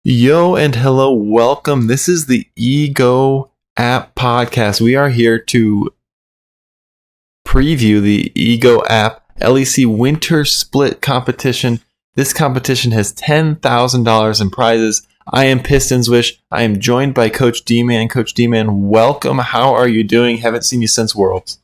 Yo and hello, welcome. This is the Ego App Podcast. We are here to preview the Ego App LEC Winter Split competition. This competition has $10,000 in prizes. I am Pistons Wish. I am joined by Coach D-Man. Coach D-Man, welcome. How are you doing? Haven't seen you since Worlds.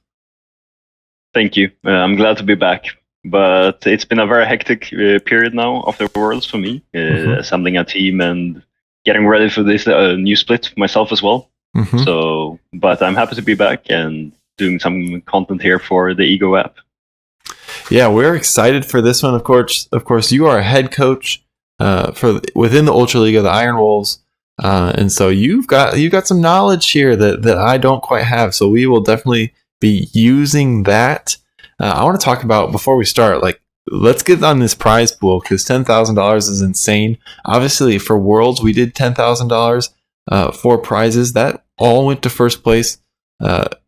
Thank you. I'm glad to be back. But it's been a very hectic period now after Worlds for me, assembling a team and getting ready for this new split myself as well. But I'm happy to be back and doing some content here for the Ego app. Yeah, we're excited for this one. Of course, you are a head coach for within the Ultra League of the Iron Wolves, and so you've got some knowledge here that I don't quite have. So we will definitely be using that. I want to talk about, before we start, let's get on this prize pool because $10,000 is insane. Obviously, for Worlds, we did $10,000 for prizes. That all went to first place. It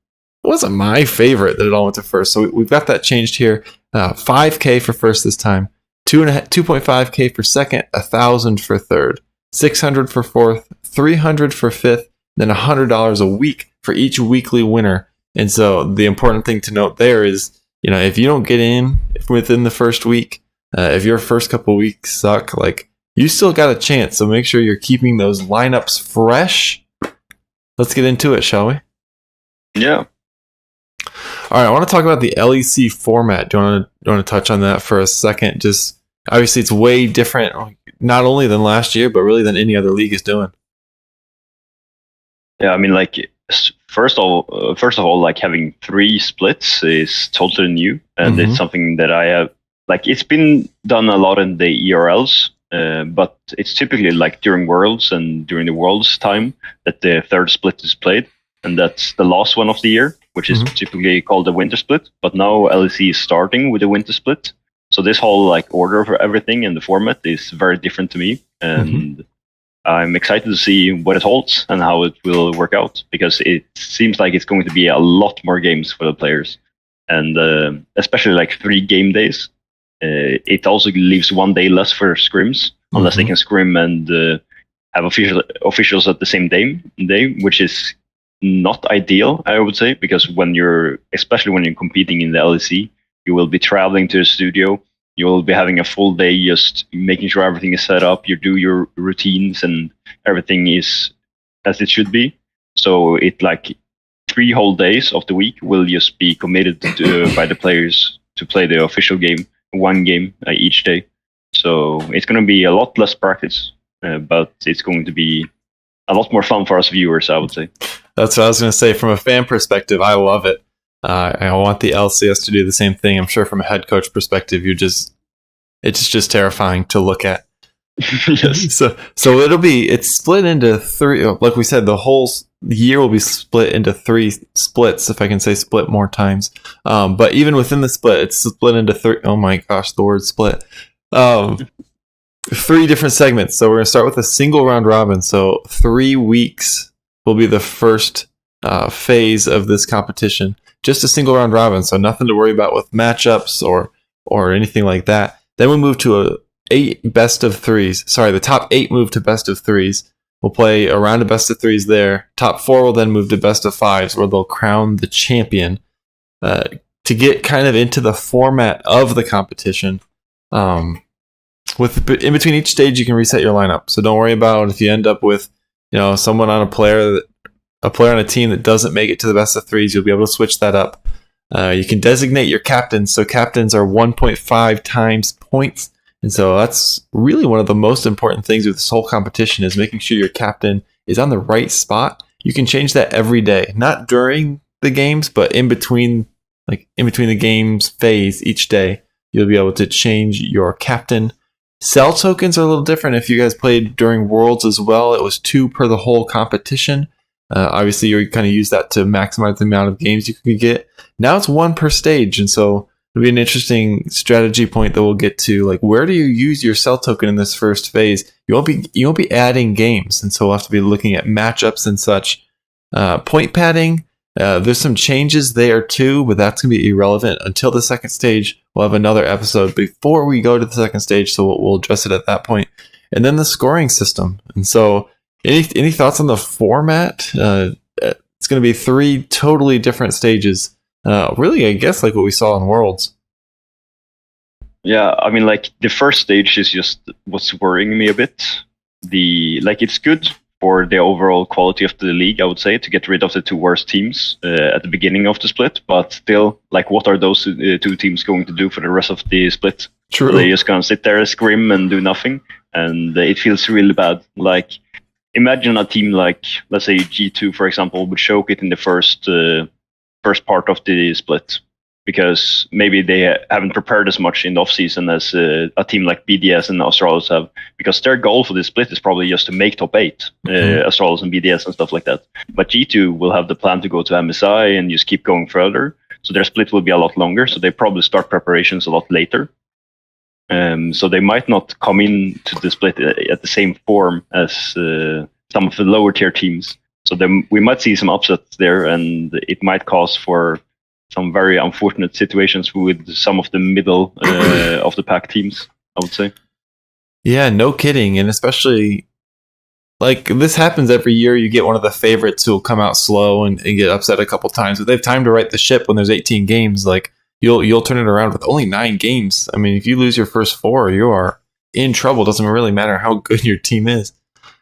wasn't my favorite that it all went to first, so we've got that changed here. $5K for first this time, $2.5K for second, $1,000 for third, $600 for fourth, $300 for fifth, then $100 a week for each weekly winner. And so the important thing to note there is, if you don't get in within the first week, if your first couple weeks suck, you still got a chance. So make sure you're keeping those lineups fresh. Let's get into it, shall we? Yeah. All right. I want to talk about the LEC format. Do you want to touch on that for a second? Just obviously, it's way different, not only than last year, but really than any other league is doing. Yeah, I mean, first of all, having three splits is totally new, and it's something that I have. It's been done a lot in the ERLs, but it's typically during Worlds and during the Worlds time that the third split is played, and that's the last one of the year, which is typically called the Winter Split. But now LEC is starting with the Winter Split, so this whole order for everything and the format is very different to me, and I'm excited to see what it holds and how it will work out, because it seems like it's going to be a lot more games for the players, and especially 3 game days. It also leaves 1 day less for scrims, unless they can scrim and have officials at the same day, which is not ideal, I would say, because especially when you're competing in the LEC, you will be traveling to the studio. You will be having a full day just making sure everything is set up. You do your routines and everything is as it should be. So 3 whole days of the week will just be committed by the players to play the official game, 1 game each day. So it's going to be a lot less practice, but it's going to be a lot more fun for us viewers, I would say. That's what I was going to say. From a fan perspective, I love it. I want the LCS to do the same thing. I'm sure from a head coach perspective, it's just terrifying to look at. Yes. So it's split into 3. Like we said, the whole year will be split into 3 splits, if I can say split more times. But even within the split, it's split into 3. Oh my gosh, the word split. 3 different segments. So we're going to start with a single round robin. So 3 weeks will be the first phase of this competition. Just a single round robin, so nothing to worry about with matchups or anything like that. Then we move to 8 best of 3s. Sorry, the top 8 move to best of 3s. We'll play a round of best of 3s there. Top 4 will then move to best of 5s, where they'll crown the champion. To get kind of into the format of the competition, in between each stage, you can reset your lineup. So don't worry about if you end up with someone on a player on a team that doesn't make it to the best of 3s, you'll be able to switch that up. You can designate your captains. So captains are 1.5 times points. And so that's really one of the most important things with this whole competition, is making sure your captain is on the right spot. You can change that every day, not during the games, but in between the games phase each day, you'll be able to change your captain. Cell tokens are a little different. If you guys played during Worlds as well, it was 2 per the whole competition. Obviously, you kind of use that to maximize the amount of games you can get. Now it's 1 per stage, and so it'll be an interesting strategy point that we'll get to. Where do you use your cell token in this first phase? You won't be adding games, and so we'll have to be looking at matchups and such. Point padding, there's some changes there too, but that's going to be irrelevant until the second stage. We'll have another episode before we go to the second stage, so we'll address it at that point. and then the scoring system. And so, any thoughts on the format? It's going to be 3 totally different stages. Really, I guess like what we saw in Worlds. Yeah, I mean, like the first stage is just what's worrying me a bit. It's good for the overall quality of the league, I would say, to get rid of the 2 worst teams at the beginning of the split. But still, like, what are those 2 teams going to do for the rest of the split? True. They're just going to sit there, scrim, and do nothing, and it feels really bad. Like, imagine a team like, let's say G2, for example, would choke it in the first part of the split, because maybe they haven't prepared as much in the offseason as a team like BDS and Astralis have, because their goal for this split is probably just to make top 8, Astralis and BDS and stuff like that. But G2 will have the plan to go to MSI and just keep going further, so their split will be a lot longer, so they probably start preparations a lot later. So they might not come in to the split at the same form as some of the lower tier teams. So then we might see some upsets there, and it might cause for some very unfortunate situations with some of the middle of the pack teams, I would say. Yeah, no kidding. And especially, like, this happens every year. You get one of the favorites who will come out slow and get upset a couple times, but they have time to right the ship when there's 18 games. Like, you'll turn it around with only 9 games. I mean, if you lose your first 4, you are in trouble. It doesn't really matter how good your team is.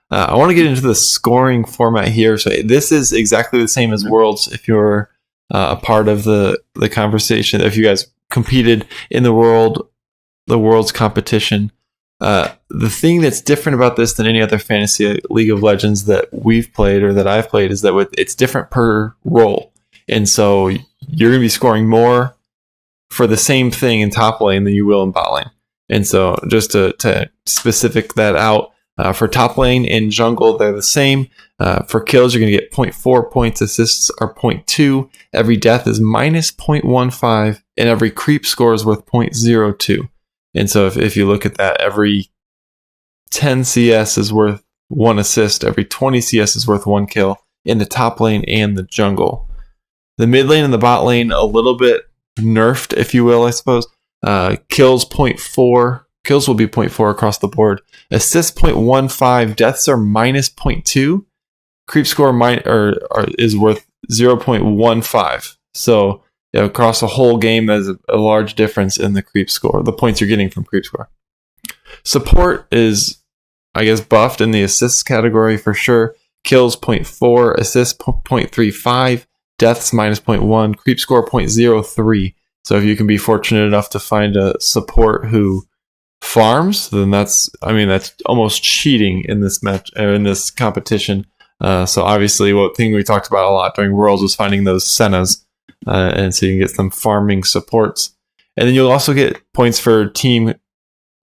I want to get into the scoring format here. So this is exactly the same as Worlds. If you're a part of the conversation, if you guys competed in the Worlds competition, the thing that's different about this than any other fantasy League of Legends that we've played or that I've played is that it's different per role, and so you're going to be scoring more for the same thing in top lane than you will in bot lane. And so just to specific that out, for top lane and jungle, they're the same. For kills, you're going to get 0.4 points. Assists are 0.2. Every death is minus 0.15. And every creep score is worth 0.02. And so if you look at that, every 10 CS is worth 1 assist. Every 20 CS is worth 1 kill in the top lane and the jungle. The mid lane and the bot lane, a little bit nerfed, if you will, I suppose. Kills 0.4. Kills will be 0.4 across the board. Assists 0.15. Deaths are minus 0.2. Creep score is worth 0.15. So across the whole game, there's a large difference in the creep score, the points you're getting from creep score. Support is, I guess, buffed in the assists category for sure. Kills 0.4. Assists 0.35. Deaths minus 0.1. Creep score 0.03. So if you can be fortunate enough to find a support who farms, then that's almost cheating in this match or in this competition. So obviously, one thing we talked about a lot during Worlds was finding those Sennas, and so you can get some farming supports, and then you'll also get points for team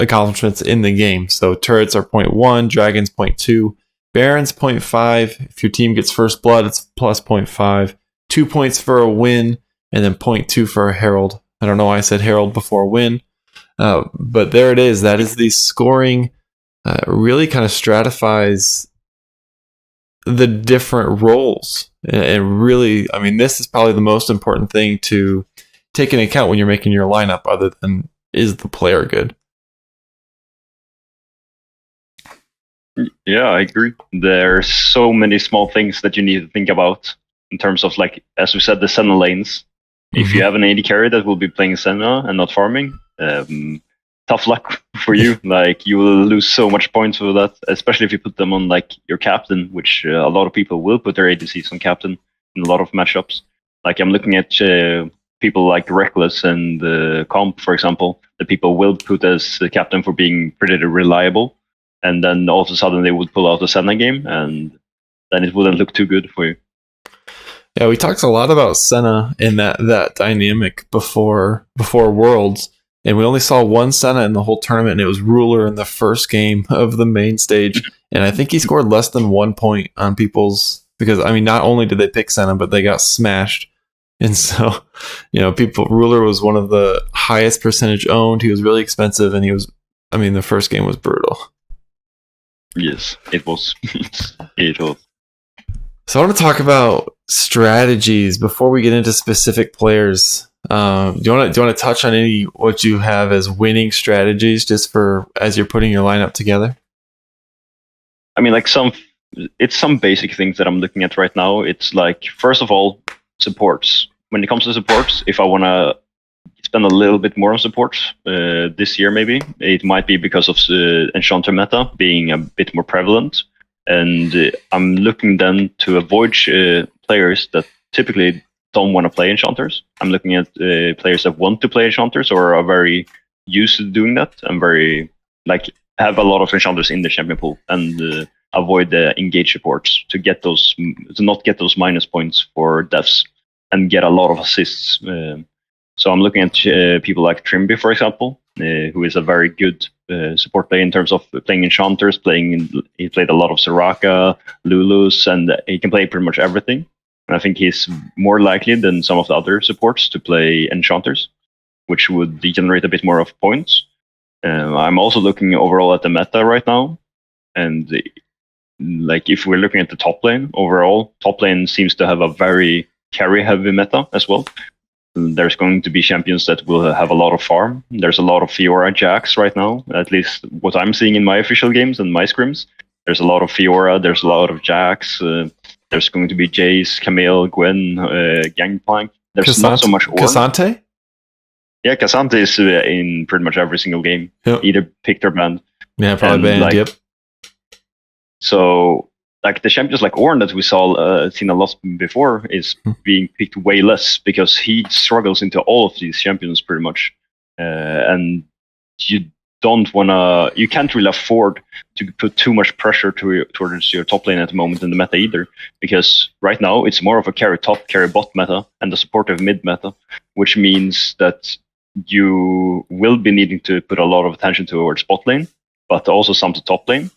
accomplishments in the game. So turrets are 0.1, dragons 0.2, barons 0.5. If your team gets first blood, it's plus 0.5. 2 points for a win, and then 0.2 for a herald. I don't know why I said herald before win. But there it is. That is the scoring. Really kind of stratifies the different roles. And really, I mean, this is probably the most important thing to take into account when you're making your lineup, other than is the player good? Yeah, I agree. There's so many small things that you need to think about in terms of, like, as we said, the Senna lanes. If you have an AD carry that will be playing Senna and not farming, tough luck for you. Like, you will lose so much points for that, especially if you put them on, like, your captain, which a lot of people will put their ADCs on captain in a lot of matchups. Like, I'm looking at people like Reckless and Comp, for example, that people will put as the captain for being pretty reliable, and then all of a sudden they would pull out the Senna game, and then it wouldn't look too good for you. Yeah, we talked a lot about Senna in that dynamic before Worlds, and we only saw one Senna in the whole tournament, and it was Ruler in the first game of the main stage, and I think he scored less than 1 point on people's, because, I mean, not only did they pick Senna, but they got smashed. And so, Ruler was one of the highest percentage owned. He was really expensive, and the first game was brutal. Yes, it was. It was. So I want to talk about strategies before we get into specific players. Do you want to touch on what you have as winning strategies just for as you're putting your lineup together? I mean, like it's some basic things that I'm looking at right now. It's like, first of all, supports. When it comes to supports, if I want to spend a little bit more on supports this year, maybe it might be because of Enchanter meta being a bit more prevalent, and I'm looking then to avoid players that typically don't want to play Enchanters. I'm looking at players that want to play Enchanters or are very used to doing that and very like have a lot of Enchanters in the champion pool, and avoid the engage supports to not get those minus points for deaths and get a lot of assists. So I'm looking at people like Trimby, for example, who is a very good support player in terms of playing Enchanters. He played a lot of Soraka, Lulus, and he can play pretty much everything. And I think he's more likely than some of the other supports to play Enchanters, which would generate a bit more of points. I'm also looking overall at the meta right now, and like if we're looking at the top lane overall, top lane seems to have a very carry-heavy meta as well. There's going to be champions that will have a lot of farm. There's a lot of Fiora Jax right now, at least what I'm seeing in my official games and my scrims. There's a lot of Fiora, there's a lot of Jax, there's going to be Jace, Camille, Gwen, Gangplank. There's not so much Ornn. Cassante? Yeah, Cassante is in pretty much every single game. Yep. Either picked or banned. Yeah, probably banned, yep. So, like the champions like Ornn that we seen a lot before is being picked way less because he struggles into all of these champions pretty much, and you can't really afford to put too much pressure towards your top lane at the moment in the meta either, because right now it's more of a carry top, carry bot meta and the supportive mid meta, which means that you will be needing to put a lot of attention towards bot lane, but also some to top lane.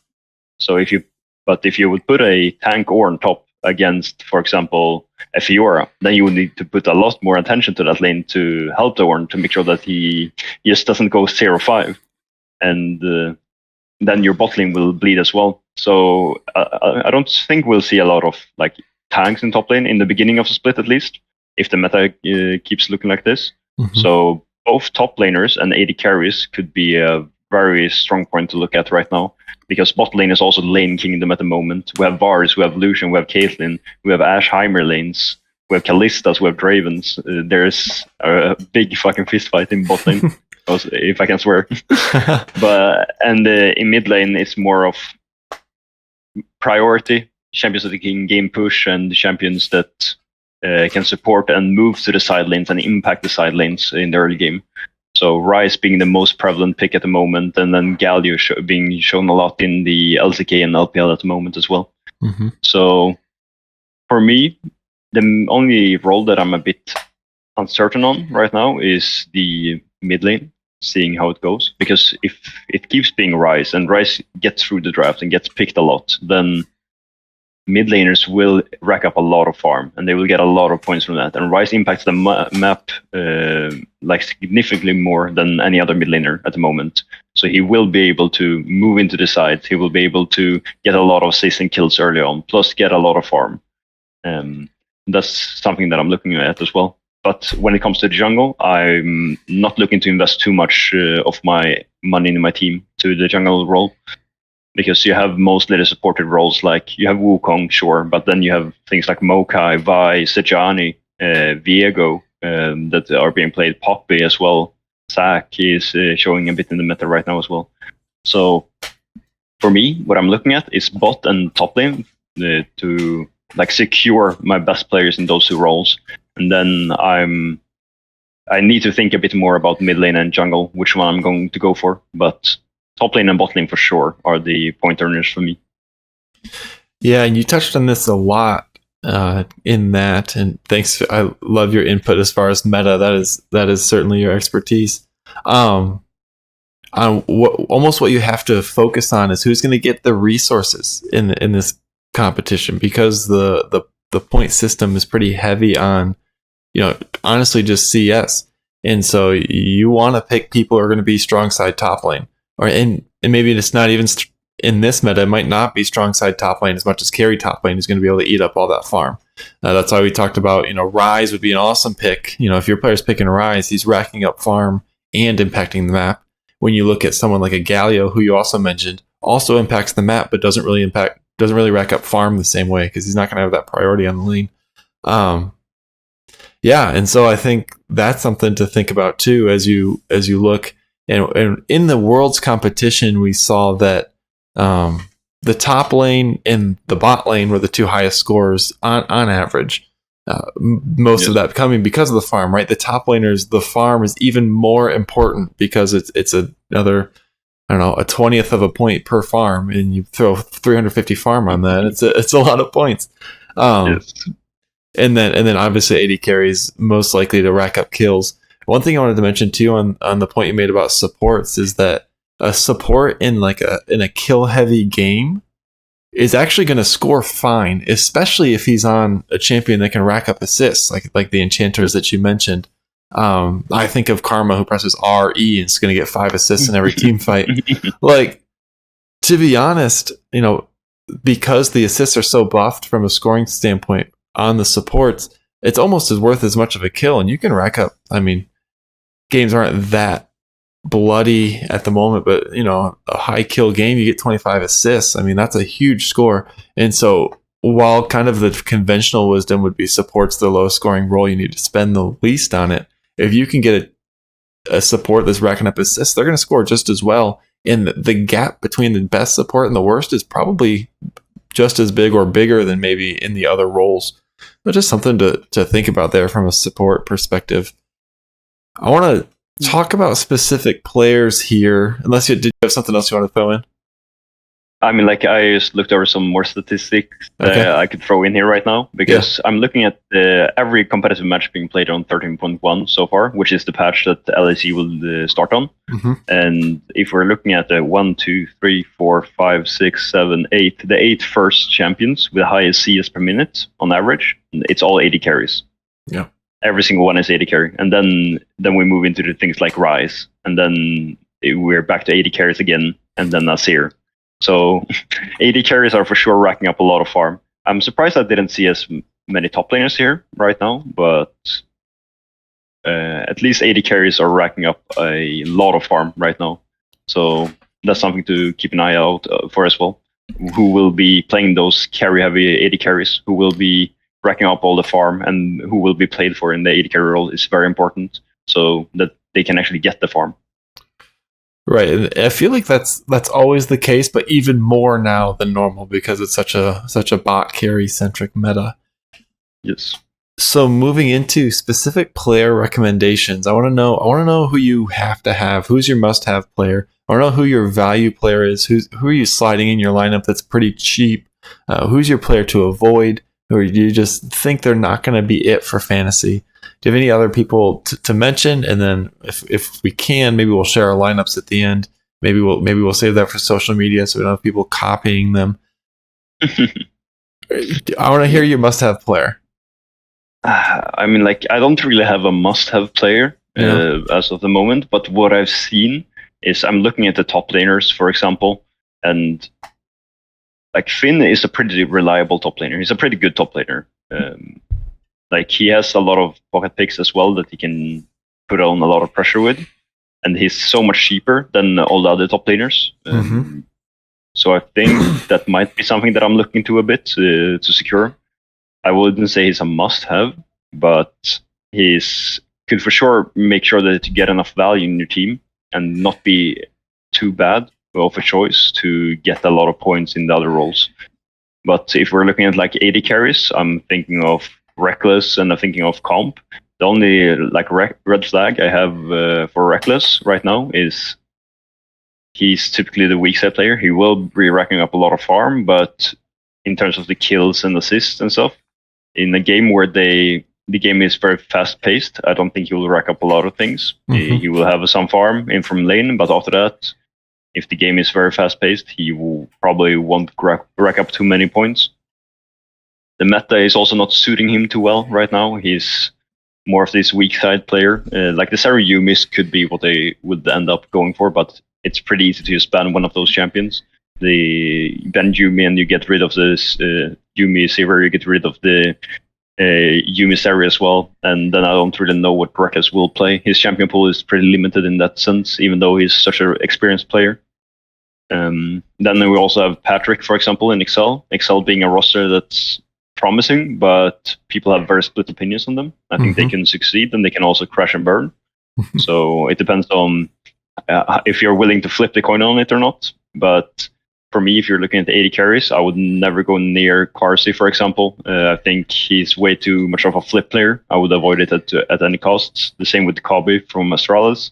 So if you would put a tank Ornn top against, for example, a Fiora, then you would need to put a lot more attention to that lane to help the Ornn to make sure that he just doesn't go 0-5. And then your bot lane will bleed as well. So I don't think we'll see a lot of like tanks in top lane in the beginning of the split, at least, if the meta keeps looking like this. Mm-hmm. So both top laners and AD carries could be a very strong point to look at right now, because bot lane is also lane king at the moment. We have Varus, we have Lucian, we have Caitlyn, we have Ashe Heimer lanes, we have Kallistas, we have Dravens. There's a big fucking fist fight in bot lane, if I can swear. And in mid lane, it's more of priority champions that can game push and champions that can support and move to the side lanes and impact the side lanes in the early game. So Ryze being the most prevalent pick at the moment, and then Galio being shown a lot in the LCK and LPL at the moment as well. Mm-hmm. So for me, the only role that I'm a bit uncertain on right now is the mid lane, seeing how it goes. Because if it keeps being Ryze and Ryze gets through the draft and gets picked a lot, then mid laners will rack up a lot of farm and they will get a lot of points from that. And Ryze impacts the map like significantly more than any other mid laner at the moment. So he will be able to move into the side. He will be able to get a lot of assists and kills early on, plus get a lot of farm. That's something that I'm looking at as well. But when it comes to the jungle, I'm not looking to invest too much of my money in my team to the jungle role. Because you have mostly the supported roles, like you have Wukong, sure, but then you have things like Mokai, Vi, Sejani, Viego that are being played, Poppy as well. Zac is showing a bit in the meta right now as well. So for me, what I'm looking at is bot and top lane to like secure my best players in those two roles, and then I need to think a bit more about mid lane and jungle, which one I'm going to go for, but top lane and bot lane for sure are the point earners for me. Yeah, and you touched on this a lot in that, and thanks. I love your input as far as meta. That is certainly your expertise. Almost what you have to focus on is who's going to get the resources in this competition, because the point system is pretty heavy on, honestly just CS, and so you want to pick people who are going to be strong side top lane. And maybe it's not even in this meta, it might not be strong side top lane as much as carry top lane is going to be able to eat up all that farm. That's why we talked about, Ryze would be an awesome pick. If your player's picking Ryze, he's racking up farm and impacting the map. When you look at someone like a Galio, who you also mentioned, also impacts the map, but doesn't really rack up farm the same way because he's not going to have that priority on the lane. Yeah, and so I think that's something to think about too as you look. And in the Worlds competition, we saw that the top lane and the bot lane were the two highest scorers on average. Most of that coming because of the farm, right? The top laners, the farm is even more important because it's another, I don't know, a 20th of a point per farm, and you throw 350 farm on that. It's a lot of points. Yes. And then obviously AD carries most likely to rack up kills. One thing I wanted to mention too on the point you made about supports is that a support in a kill heavy game is actually going to score fine, especially if he's on a champion that can rack up assists, like the enchanters that you mentioned. I think of Karma, who presses RE and is going to get 5 assists in every team fight. Like, to be honest, because the assists are so buffed from a scoring standpoint on the supports, it's almost worth as much of a kill, and you can rack up. I mean, games aren't that bloody at the moment, but a high kill game, you get 25 assists. I mean, that's a huge score. And so while kind of the conventional wisdom would be supports the lowest scoring role, you need to spend the least on it. If you can get a support that's racking up assists, they're going to score just as well. And the gap between the best support and the worst is probably just as big or bigger than maybe in the other roles. But just something to think about there from a support perspective. I want to talk about specific players here, unless you have something else you want to throw in. I mean, I just looked over some more statistics I could throw in here right now, because I'm looking at every competitive match being played on 13.1 so far, which is the patch that the LEC will start on. Mm-hmm. And if we're looking at the 1, 2, 3, 4, 5, 6, 7, 8, the 8 first champions with the highest CS per minute on average, it's all 80 carries. Yeah. Every single one is 80 carry. And then we move into the things like Rise. And then we're back to 80 carries again. And then Nasir. So 80 carries are for sure racking up a lot of farm. I'm surprised I didn't see as many top laners here right now. But at least 80 carries are racking up a lot of farm right now. So that's something to keep an eye out for as well. Who will be playing those carry-heavy 80 carries? Who will be racking up all the farm, and who will be played for in the 80 carry role is very important, so that they can actually get the farm. Right, and I feel like that's always the case, but even more now than normal because it's such a bot carry centric meta. Yes. So moving into specific player recommendations, I want to know who you have to have. Who's your must-have player? I want to know who your value player is. Who are you sliding in your lineup that's pretty cheap? Who's your player to avoid? Or do you just think they're not going to be it for fantasy? Do you have any other people to mention? And then if we can, maybe we'll share our lineups at the end. Maybe we'll save that for social media so we don't have people copying them. I want to hear your must-have player. I mean, I don't really have a must-have player as of the moment, but what I've seen is I'm looking at the top laners, for example, and Finn is a pretty reliable top laner. He's a pretty good top laner. He has a lot of pocket picks as well that he can put on a lot of pressure with, and he's so much cheaper than all the other top laners. So I think that might be something that I'm looking to a bit to secure. I wouldn't say he's a must-have, but could for sure make sure that you get enough value in your team and not be too bad of a choice to get a lot of points in the other roles. But if we're looking at 80 carries, I'm thinking of Reckless and I'm thinking of Comp. The only red flag I have for Reckless right now is he's typically the weak side player. He will be racking up a lot of farm, but in terms of the kills and assists and stuff, in a game where the game is very fast paced, I don't think he will rack up a lot of things. He will have some farm in from lane, but after that, if the game is very fast-paced, he will probably won't rack up too many points. The meta is also not suiting him too well right now. He's more of this weak side player. The Sarah Yumis could be what they would end up going for, but it's pretty easy to just ban one of those champions. The ban Yumi and you get rid of this Yumi Sivir, you get rid of the Yumi Sarah as well, and then I don't really know what Reckless will play. His champion pool is pretty limited in that sense, even though he's such an experienced player. Then we also have Patrick, for example, in Excel. Excel being a roster that's promising, but people have very split opinions on them. I think they can succeed, and they can also crash and burn. So it depends on if you're willing to flip the coin on it or not. But for me, if you're looking at the 80 carries, I would never go near Carsey, for example. I think he's way too much of a flip player. I would avoid it at any cost. The same with Kobe from Astralis.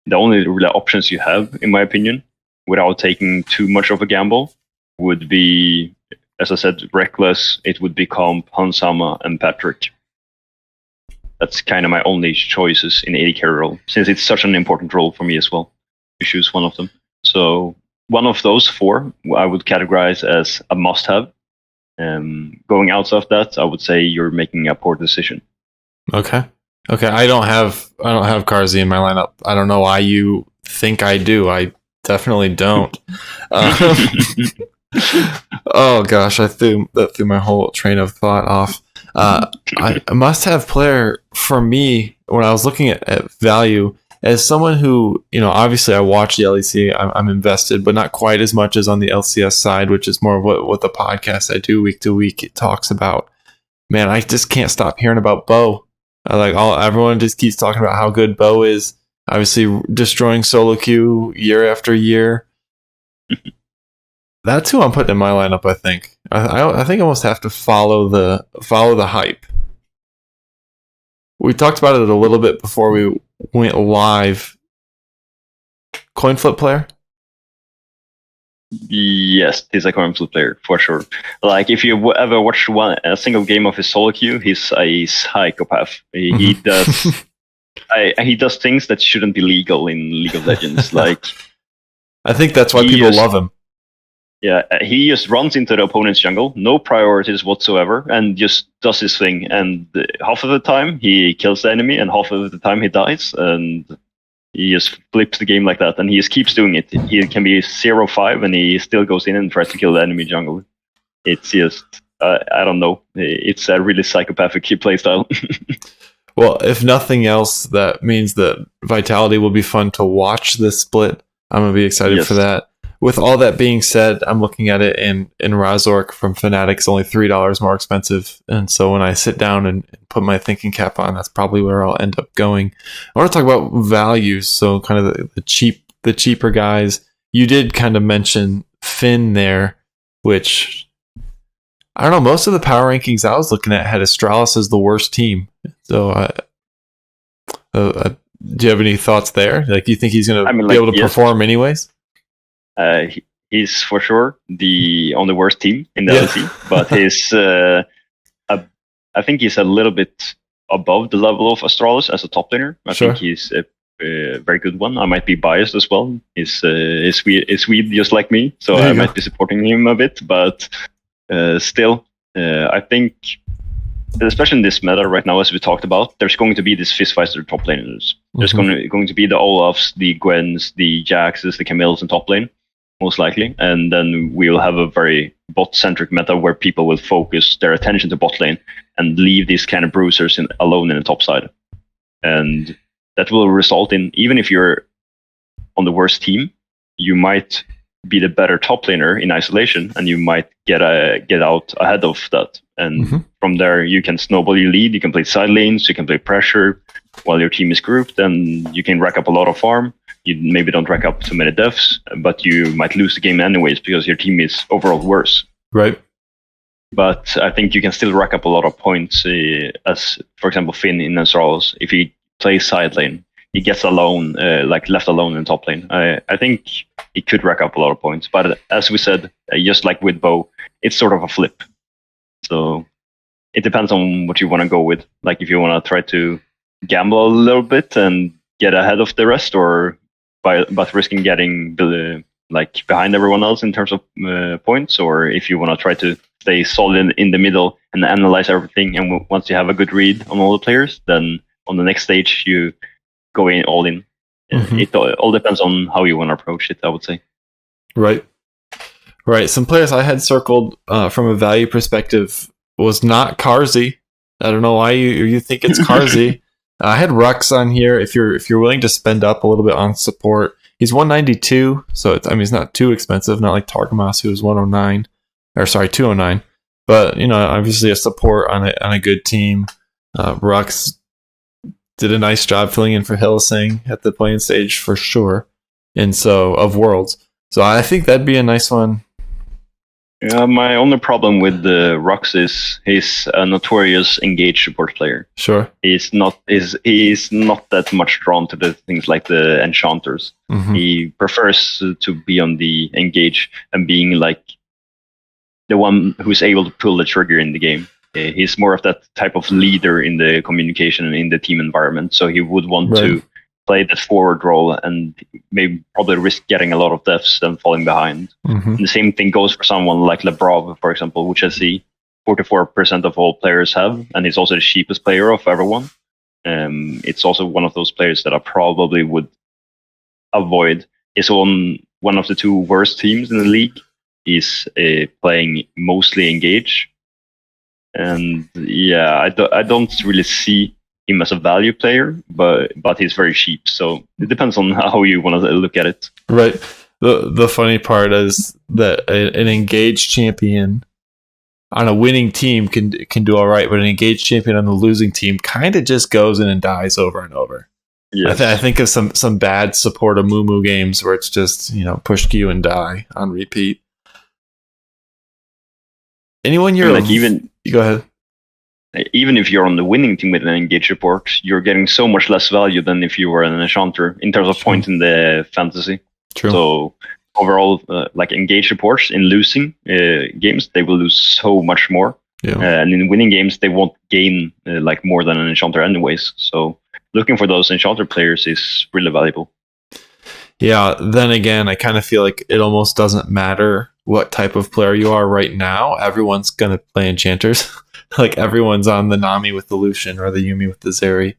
The only real options you have, in my opinion, without taking too much of a gamble, would be, as I said, Reckless. It would be Comp, Hansama, and Patrick. That's kind of my only choices in 80 carry role, since it's such an important role for me as well to choose one of them. So one of those four I would categorize as a must-have. Going outside of that, I would say you're making a poor decision. Okay. I don't have Carsey in my lineup. I don't know why you think I do. I definitely don't. Oh gosh, I threw my whole train of thought off. A must-have player for me when I was looking at value, as someone who, obviously I watch the LEC, I'm invested, but not quite as much as on the LCS side, which is more of what the podcast I do week to week it talks about. Man, I just can't stop hearing about Bo. Everyone just keeps talking about how good Bo is. Obviously, destroying solo queue year after year. That's who I'm putting in my lineup. I think. I think I almost have to follow the hype. We talked about it a little bit before we went live. Coin flip player. Yes, he's a coin flip player for sure. Like if you ever watch a single game of his solo queue, he's a psychopath. He does. He does things that shouldn't be legal in League of Legends. Like, I think that's why people love him. Yeah, he just runs into the opponent's jungle, no priorities whatsoever, and just does his thing. And half of the time he kills the enemy, and half of the time he dies. And he just flips the game like that, and he just keeps doing it. He can be 0-5, and he still goes in and tries to kill the enemy jungle. It's just, I don't know. It's a really psychopathic playstyle. Well, if nothing else, that means that Vitality will be fun to watch this split. I'm going to be excited for that. With all that being said, I'm looking at it, and Razork from Fnatic's only $3 more expensive. And so when I sit down and put my thinking cap on, that's probably where I'll end up going. I want to talk about values, so kind of the cheaper guys. You did kind of mention Finn there, which I don't know. Most of the power rankings I was looking at had Astralis as the worst team. So, do you have any thoughts there? Like, do you think he's going to be able to perform anyways? He's for sure on the worst team in the LEC, but I think he's a little bit above the level of Astralis as a top laner. I think he's a very good one. I might be biased as well. He's Swede just like me, so I might be supporting him a bit, but still, I think, especially in this meta right now, as we talked about, there's going to be this fistfights to top laners. There's going to be the Olafs, the Gwens, the Jaxes, the Camilles in top lane, most likely. And then we'll have a very bot-centric meta where people will focus their attention to bot lane and leave these kind of bruisers alone in the top side. And that will result in, even if you're on the worst team, you might be the better top laner in isolation, and you might get out ahead of that. And from there, you can snowball your lead. You can play side lanes. You can play pressure while your team is grouped, and you can rack up a lot of farm. You maybe don't rack up too many deaths, but you might lose the game anyways because your team is overall worse. Right. But I think you can still rack up a lot of points, as, for example, Finn in Astralis. If he plays side lane, he gets alone, left alone in top lane. I think he could rack up a lot of points. But as we said, just like with Bo, it's sort of a flip. So it depends on what you want to go with. Like if you want to try to gamble a little bit and get ahead of the rest, or but risking getting behind everyone else in terms of points, or if you want to try to stay solid in the middle and analyze everything. And once you have a good read on all the players, then on the next stage you go in all in. It all depends on how you want to approach it, I would say. Right. Some players I had circled from a value perspective was not Carsey. I don't know why you think it's Carsey. I had Rux on here. If you're willing to spend up a little bit on support, He's 192, so it's not too expensive. Not like Targamas, who was 109, 209. But obviously a support on a good team. Rux did a nice job filling in for Hylissang at the playing stage for sure, and so of Worlds. So I think that'd be a nice one. Yeah, my only problem with the Rux is he's a notorious engaged support player. Sure, he's not that much drawn to the things like the enchanters. Mm-hmm. He prefers to be on the engage and being like the one who's able to pull the trigger in the game. He's more of that type of leader in the communication and in the team environment. So he would want to play that forward role and maybe probably risk getting a lot of deaths than falling behind. Mm-hmm. And the same thing goes for someone like Lebrov, for example, which I see 44% of all players have, and he's also the cheapest player of everyone. It's also one of those players that I probably would avoid. He's on one of the two worst teams in the league. He's playing mostly engage. And yeah, I don't really see him as a value player, but he's very cheap. So it depends on how you want to look at it. Right. The funny part is that an engaged champion on a winning team can do all right, but an engaged champion on the losing team kind of just goes in and dies over and over. Yes. I think of some bad support of Moo games where it's just push Q and die on repeat. Anyone you're go ahead. Even if you're on the winning team with an engaged support, you're getting so much less value than if you were an enchanter in terms of points in the fantasy. True. So overall, like engaged supports in losing games, they will lose so much more. Yeah. And in winning games, they won't gain like more than an enchanter anyways. So looking for those enchanter players is really valuable. Yeah. Then again, I kind of feel like it almost doesn't matter what type of player you are right now. Everyone's going to play enchanters. Like everyone's on the Nami with the Lucian or the Yuumi with the Zeri.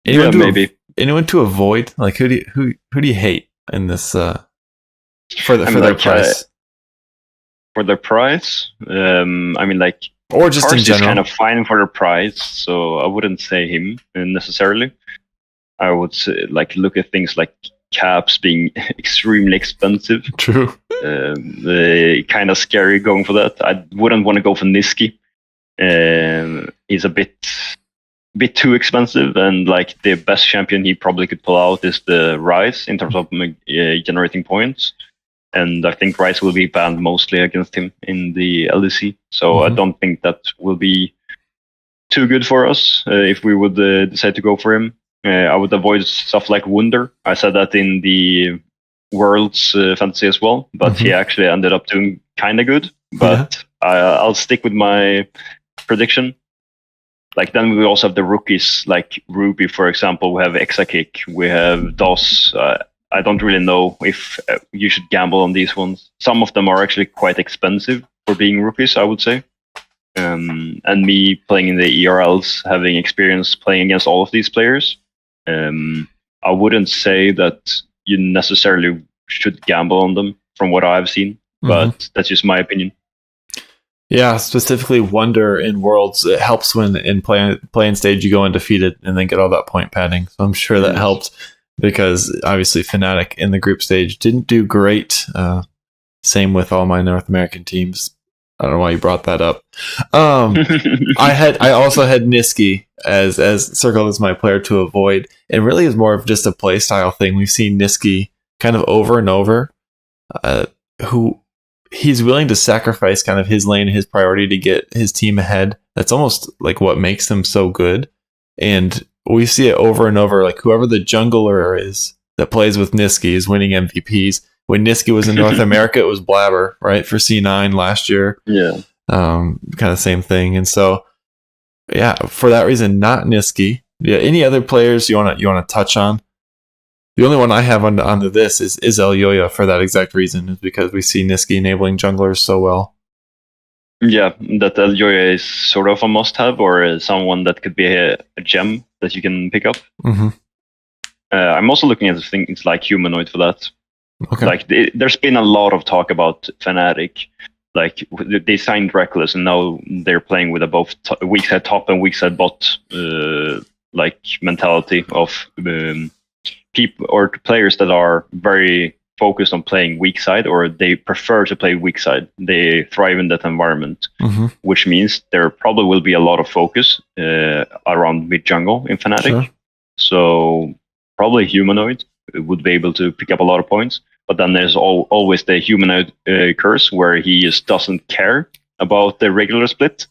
Anyone to avoid? Like who do you hate in this for their price? For their price, or just Karst in general, is kind of fine for the price, so I wouldn't say him necessarily. I would say, look at things like caps being extremely expensive. True. Kind of scary going for that. I wouldn't want to go for Niski. He's a bit too expensive, and the best champion he probably could pull out is the Rise in terms of generating points. And I think Rise will be banned mostly against him in the LEC. So I don't think that will be too good for us if we would decide to go for him. I would avoid stuff like Wunder. I said that in the Worlds fantasy as well, but he actually ended up doing kind of good. But I'll stick with my prediction. Then we also have the rookies like Ruby, for example. We have Exakick, we have DOS. I don't really know if you should gamble on these ones. Some of them are actually quite expensive for being rookies, I would say. And me playing in the ERLs, having experience playing against all of these players, I wouldn't say that you necessarily should gamble on them from what I've seen, but that's just my opinion. Yeah, specifically Wonder in Worlds, it helps when in playing stage you go undefeated and then get all that point padding. So I'm sure that helped because obviously Fnatic in the group stage didn't do great. Same with all my North American teams. I don't know why you brought that up. I also had Niski as circled as my player to avoid. It really is more of just a play style thing. We've seen Niski kind of over and over, who he's willing to sacrifice kind of his lane, his priority to get his team ahead. That's almost like what makes him so good. And we see it over and over. Like whoever the jungler is that plays with Niski is winning MVPs. When Niski was in North America, it was Blabber, right, for C9 last year. Yeah. Kind of same thing. And so, yeah, for that reason, not Niski. Yeah. Any other players you want to touch on? The only one I have on this is Elyoya for that exact reason, is because we see Niski enabling junglers so well. Yeah, that Elyoya is sort of a must-have, or someone that could be a gem that you can pick up. I'm also looking at things like Humanoid for that. Okay. There's been a lot of talk about Fnatic. They signed Reckless, and now they're playing with a both weak side top and weak side bot mentality of people or players that are very focused on playing weak side, or they prefer to play weak side. They thrive in that environment, which means there probably will be a lot of focus around mid jungle in Fnatic. Sure. So probably Humanoid would be able to pick up a lot of points. But then there's always the Humanoid curse, where he just doesn't care about the regular split,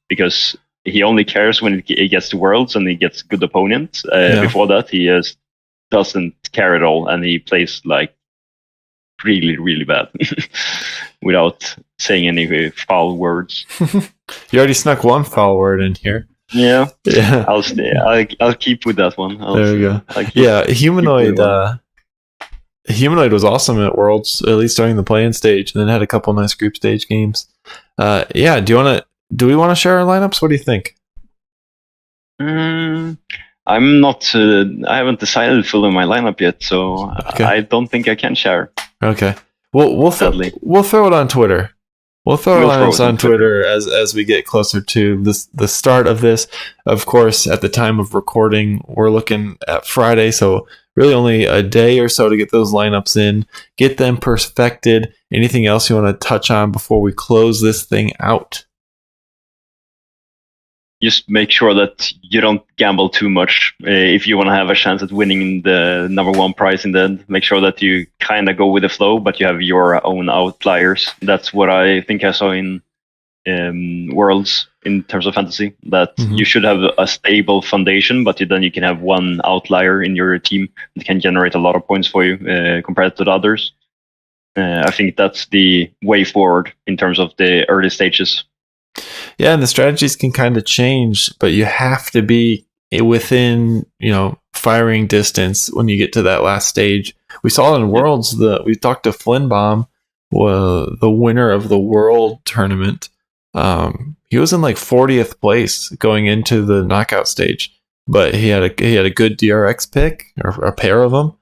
because he only cares when it gets to Worlds and he gets good opponents. Before that, he just doesn't care at all, and he plays like really, really bad without saying any foul words. You already snuck one foul word in here. Yeah. I'll keep with that one. There we go. Yeah, Humanoid. Humanoid was awesome at Worlds, at least during the play-in stage, and then had a couple nice group stage games. Yeah, do we want to share our lineups? What do you think? I'm not. I haven't decided fully on my lineup yet, so okay. I don't think I can share. Okay. We'll throw it on Twitter. We'll throw it on Twitter as we get closer to the start of this. Of course, at the time of recording, we're looking at Friday, so really only a day or so to get those lineups in, get them perfected. Anything else you want to touch on before we close this thing out? Just make sure that you don't gamble too much. If you want to have a chance at winning the number one prize in the end, make sure that you kind of go with the flow, but you have your own outliers. That's what I think I saw in Worlds in terms of fantasy, that you should have a stable foundation, but then you can have one outlier in your team that can generate a lot of points for you compared to the others. I think that's the way forward in terms of the early stages. Yeah, and the strategies can kind of change, but you have to be within, firing distance when you get to that last stage. We saw in Worlds we talked to Flynnbaum, the winner of the World tournament. He was in like 40th place going into the knockout stage, but he had a good DRX pick, or a pair of them,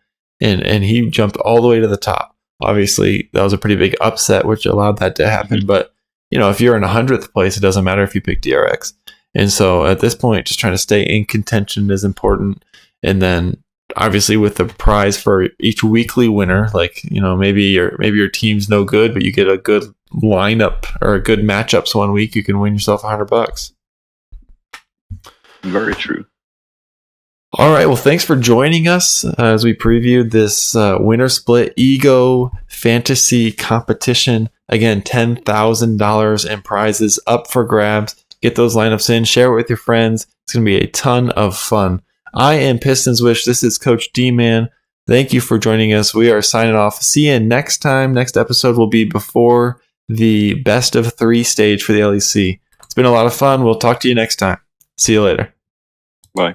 and he jumped all the way to the top. Obviously, that was a pretty big upset, which allowed that to happen, but if you're in 100th place, it doesn't matter if you pick DRX. And so at this point, just trying to stay in contention is important. And then obviously with the prize for each weekly winner, like, maybe your team's no good, but you get a good lineup or a good matchups one week, you can win yourself $100. Very true. All right. Well, thanks for joining us as we previewed this winner split ego fantasy competition. Again, $10,000 in prizes up for grabs. Get those lineups in. Share it with your friends. It's going to be a ton of fun. I am Pistons Wish. This is Coach D-Man. Thank you for joining us. We are signing off. See you next time. Next episode will be before the best of 3 stage for the LEC. It's been a lot of fun. We'll talk to you next time. See you later. Bye.